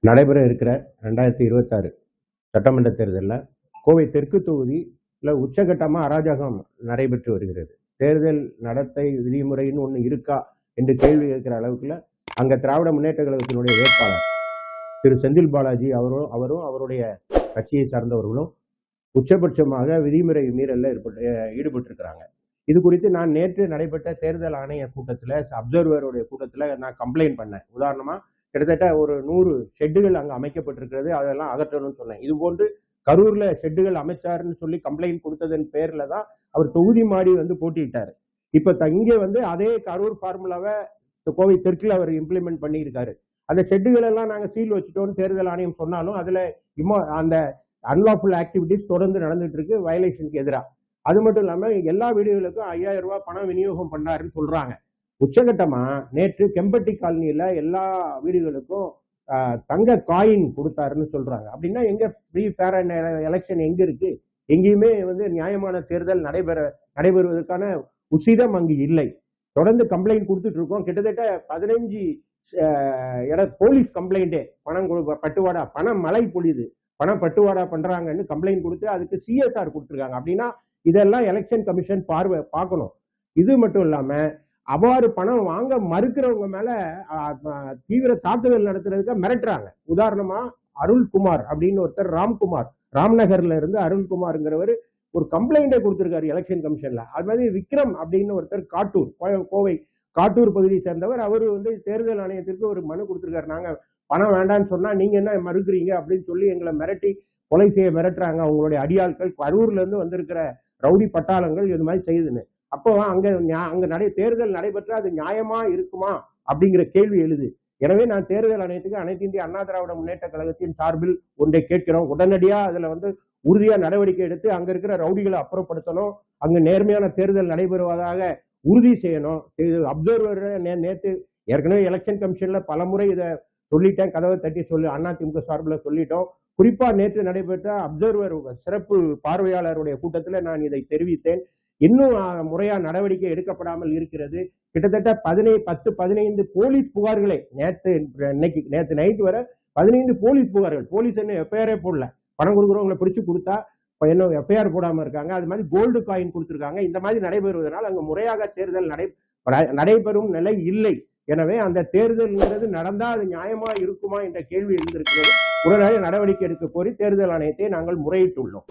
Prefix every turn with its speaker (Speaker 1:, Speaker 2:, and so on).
Speaker 1: நடைபெற இருக்கிற 2026 சட்டமன்ற தேர்தலில் கோவை தெற்கு தொகுதியில் உச்சகட்டமாக அராஜகம் நடைபெற்று வருகிறது. தேர்தல் நடத்தை விதிமுறைன்னு ஒன்று இருக்கா என்று கேள்வி கேட்கிற அளவுக்குள்ள அங்கே திராவிட முன்னேற்ற கழகத்தினுடைய வேட்பாளர் திரு செந்தில் பாலாஜி அவரும் அவருடைய கட்சியை சார்ந்தவர்களும் உச்சபட்சமாக விதிமுறை மீறல்ல ஈடுபட்டிருக்கிறாங்க. இது குறித்து நான் நேற்று நடைபெற்ற தேர்தல் ஆணைய கூட்டத்தில், அப்சர்வருடைய கூட்டத்தில் நான் கம்ப்ளைண்ட் பண்ணேன். உதாரணமாக கிட்டத்தட்ட ஒரு 100 ஷெட்டுகள் அங்கே அமைக்கப்பட்டிருக்கிறது, அதெல்லாம் அகற்றணும்னு சொன்னேன். இது போன்று கரூர்ல ஷெட்டுகள் அமைச்சாருன்னு சொல்லி கம்ப்ளைண்ட் கொடுத்ததன் பேர்ல தான் அவர் தொகுதி மாடி போட்டிட்டாரு. இப்ப இங்கே அதே கரூர் ஃபார்முலாவை கோவை தெற்கில் அவர் இம்ப்ளிமெண்ட் பண்ணியிருக்காரு. அந்த ஷெட்டுகள் எல்லாம் நாங்கள் சீல் வச்சுட்டோம்னு தேர்தல் ஆணையம் சொன்னாலும் அதுல அந்த அன்லாஃபுல் ஆக்டிவிட்டிஸ் தொடர்ந்து நடந்துட்டு இருக்கு, வயலேஷனுக்கு எதிராக. அது மட்டும் இல்லாம எல்லா வீடுகளுக்கும் 5000 ரூபாய் பணம் விநியோகம் பண்ணாருன்னு சொல்றாங்க. உச்சகட்டமா நேற்று கெம்பட்டி காலனியில எல்லா வீடுகளுக்கும் தங்க காயின் கொடுத்தாருன்னு சொல்றாங்க. அப்படின்னா எங்க ஃப்ரீ ஃபேர் அண்ட் எலெக்ஷன் எங்க இருக்கு? எங்கேயுமே நியாயமான தேர்தல் நடைபெறுவதற்கான உசிதம் அங்கு இல்லை. தொடர்ந்து கம்ப்ளைண்ட் கொடுத்துட்டு இருக்கோம். கிட்டத்தட்ட 15 போலீஸ் கம்ப்ளைண்டே பணம் பட்டுவாடா, பணம் மழை பொழியுது, பணம் பட்டுவாடா பண்றாங்கன்னு கம்ப்ளைண்ட் கொடுத்து அதுக்கு சிஎஸ்ஆர் கொடுத்துருக்காங்க. அப்படின்னா இதெல்லாம் எலெக்ஷன் கமிஷன் பார்க்கணும். இது மட்டும் இல்லாம அவ்வாறு பணம் வாங்க மறுக்கிறவங்க மேல தீவிர தாக்குதல் நடத்துறதுக்கு மிரட்டுறாங்க. உதாரணமா அருள்குமார் அப்படின்னு ஒருத்தர், ராம்நகர்ல இருந்து அருள்குமார்ங்கிறவர் ஒரு கம்ப்ளைண்டே கொடுத்திருக்காரு எலெக்ஷன் கமிஷன்ல. அது மாதிரி விக்ரம் அப்படின்னு ஒருத்தர் கோவை காட்டூர் பகுதியை சேர்ந்தவர், அவரு தேர்தல் ஆணையத்திற்கு ஒரு மனு கொடுத்திருக்காரு. நாங்க பணம் வேண்டான்னு சொன்னா நீங்க என்ன மறுக்கிறீங்க அப்படின்னு சொல்லி எங்களை மிரட்டி கொலை செய்ய மிரட்டுறாங்க அவங்களுடைய அடியாட்கள். கரூர்ல இருந்து வந்திருக்கிற ரவுடி பட்டாளங்கள் இது மாதிரி செய்யுதுன்னு. அப்போ அங்க தேர்தல் நடைபெற்றா அது நியாயமா இருக்குமா அப்படிங்கிற கேள்வி எழுது. எனவே நான் தேர்தல் ஆணையத்துக்கு அனைத்து இந்திய அண்ணா திராவிட முன்னேற்ற கழகத்தின் சார்பில் ஒன்றை கேட்கிறோம். உடனடியா அதுல உறுதியா நடவடிக்கை எடுத்து அங்க இருக்கிற ரவுடிகளை அப்புறப்படுத்தணும். அங்கு நேர்மையான தேர்தல் நடைபெறுவதாக உறுதி செய்யணும். அப்சர்வர் நேற்று ஏற்கனவே எலெக்ஷன் கமிஷன்ல பலமுறை இதை சொல்லிட்டேன், கதவை தட்டி அதிமுக சார்பில் சொல்லிட்டோம். குறிப்பா நேற்று நடைபெற்ற அப்சர்வர் சிறப்பு பார்வையாளருடைய கூட்டத்தில் நான் இதை தெரிவித்தேன். இன்னும் முறையா நடவடிக்கை எடுக்கப்படாமல் இருக்கிறது. கிட்டத்தட்ட 15 போலீஸ் புகார்களை நேற்று நைட் வரை 15 போலீஸ் புகார்கள். போலீஸ் என்ன எஃப்ஐஆரே போடல. பணம் கொடுக்குறவங்களை பிடிச்சு கொடுத்தா என்ன எஃப்ஐஆர் போடாம இருக்காங்க. அது மாதிரி கோல்டு காயின் கொடுத்துருக்காங்க. இந்த மாதிரி நடைபெறுவதனால் அங்கு முறையாக தேர்தல் நடைபெறும் நிலை இல்லை. எனவே அந்த தேர்தல் நடந்தா அது நியாயமா இருக்குமா என்ற கேள்வி எழுந்திருக்கிறது. உடனடியாக நடவடிக்கை எடுக்க கோரி தேர்தல் ஆணையத்தை நாங்கள் முறையிட்டுள்ளோம்.